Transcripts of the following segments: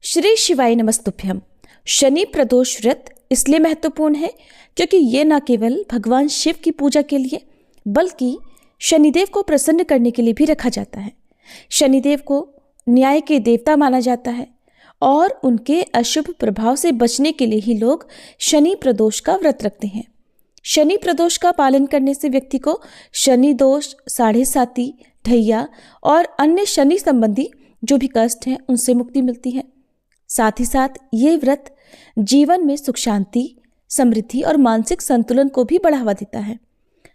श्री शिवाय नमस्तुभ्यम। शनि प्रदोष व्रत इसलिए महत्वपूर्ण है क्योंकि ये न केवल भगवान शिव की पूजा के लिए बल्कि शनिदेव को प्रसन्न करने के लिए भी रखा जाता है। शनिदेव को न्याय के देवता माना जाता है और उनके अशुभ प्रभाव से बचने के लिए ही लोग शनि प्रदोष का व्रत रखते हैं। शनि प्रदोष का पालन करने से व्यक्ति को शनि दोष, साढ़े साती, ढैया और अन्य शनि संबंधी जो भी कष्ट हैं उनसे मुक्ति मिलती है। साथ ही साथ ये व्रत जीवन में सुख शांति, समृद्धि और मानसिक संतुलन को भी बढ़ावा देता है।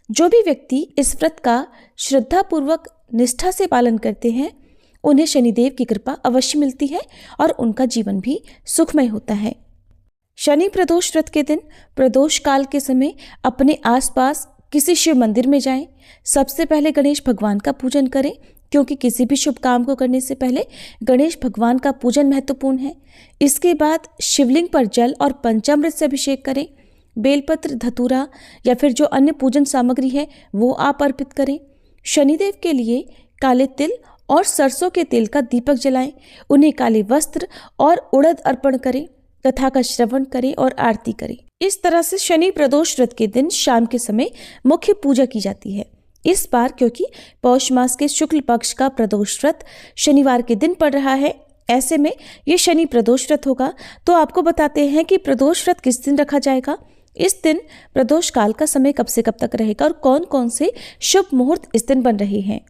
जो भी व्यक्ति इस व्रत का श्रद्धापूर्वक निष्ठा से पालन करते हैं उन्हें शनिदेव की कृपा अवश्य मिलती है और उनका जीवन भी सुखमय होता है। शनि प्रदोष व्रत के दिन प्रदोष काल के समय अपने आसपास किसी शिव मंदिर में जाएं। सबसे पहले गणेश भगवान का पूजन करें क्योंकि किसी भी शुभ काम को करने से पहले गणेश भगवान का पूजन महत्वपूर्ण है। इसके बाद शिवलिंग पर जल और पंचामृत से अभिषेक करें। बेलपत्र, धतूरा या फिर जो अन्य पूजन सामग्री है वो आप अर्पित करें। शनिदेव के लिए काले तिल और सरसों के तेल का दीपक जलाएं। उन्हें काले वस्त्र और उड़द अर्पण करें, कथा का श्रवण करें और आरती करें। इस तरह से शनि प्रदोष व्रत के दिन शाम के समय मुख्य पूजा की जाती है। इस बार क्योंकि पौष मास के शुक्ल पक्ष का प्रदोष व्रत शनिवार के दिन पड़ रहा है, ऐसे में ये शनि प्रदोष व्रत होगा। तो आपको बताते हैं कि प्रदोष व्रत किस दिन रखा जाएगा। इस दिन प्रदोष काल का समय कब से कब तक रहेगा और कौन कौन से शुभ मुहूर्त इस दिन बन रहे हैं।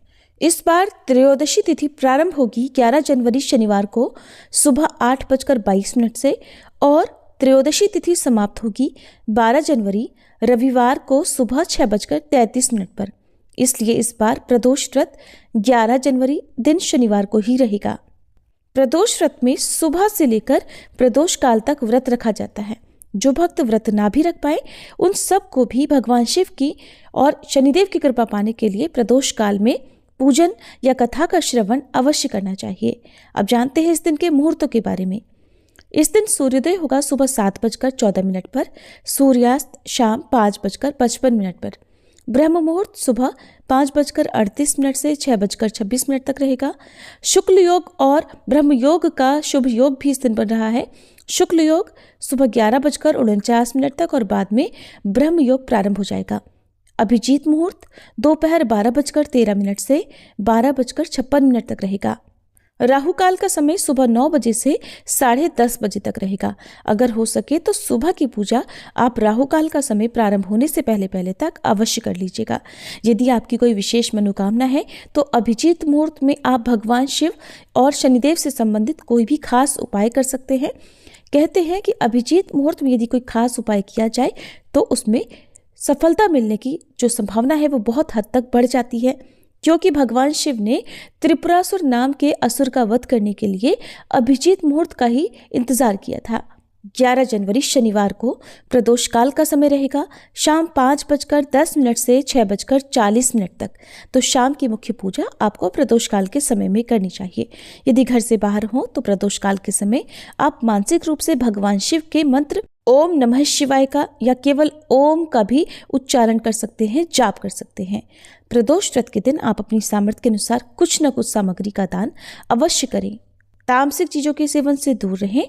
इस बार त्रयोदशी तिथि प्रारंभ होगी 11 जनवरी शनिवार को सुबह 8:22 से और त्रयोदशी तिथि समाप्त होगी 12 जनवरी रविवार को सुबह 6:33 पर। इसलिए इस बार प्रदोष व्रत 11 जनवरी दिन शनिवार को ही रहेगा। प्रदोष व्रत में सुबह से लेकर प्रदोष काल तक व्रत रखा जाता है। जो भक्त व्रत ना भी रख पाए उन सब को भी भगवान शिव की और शनिदेव की कृपा पाने के लिए प्रदोष काल में पूजन या कथा का श्रवण अवश्य करना चाहिए। अब जानते हैं इस दिन के मुहूर्तों के बारे में। इस दिन सूर्योदय होगा सुबह 7:14 पर, सूर्यास्त शाम 5:55 पर। ब्रह्म मुहूर्त सुबह 5:38 से 6:26 तक रहेगा। शुक्ल योग और ब्रह्म योग का शुभ योग भी इस दिन बन रहा है। शुक्ल योग सुबह 11:49 तक और बाद में ब्रह्म योग प्रारंभ हो जाएगा। अभिजीत मुहूर्त दोपहर 12:13 से 12:56 तक रहेगा। राहु काल का समय सुबह 9 बजे से 10:30 बजे तक रहेगा। अगर हो सके तो सुबह की पूजा आप राहु काल का समय प्रारंभ होने से पहले तक अवश्य कर लीजिएगा। यदि आपकी कोई विशेष मनोकामना है तो अभिजीत मुहूर्त में आप भगवान शिव और शनिदेव से संबंधित कोई भी खास उपाय कर सकते हैं। कहते हैं कि अभिजीत मुहूर्त में यदि कोई खास उपाय किया जाए तो उसमें सफलता मिलने की जो संभावना है वो बहुत हद तक बढ़ जाती है, क्योंकि भगवान शिव ने त्रिपुरासुर नाम के असुर का वध करने के लिए अभिजीत मुहूर्त का ही इंतजार किया था। 11 जनवरी शनिवार को प्रदोष काल का समय रहेगा शाम 5:10 से 6:40 तक। तो शाम की मुख्य पूजा आपको प्रदोष काल के समय में करनी चाहिए। यदि घर से बाहर हो तो प्रदोष काल के समय आप मानसिक रूप से भगवान शिव के मंत्र ओम नमः शिवाय का या केवल ओम का भी उच्चारण कर सकते हैं, जाप कर सकते हैं। प्रदोष व्रत के दिन आप अपनी सामर्थ्य के अनुसार कुछ न कुछ सामग्री का दान अवश्य करें। तामसिक चीजों के सेवन से दूर रहें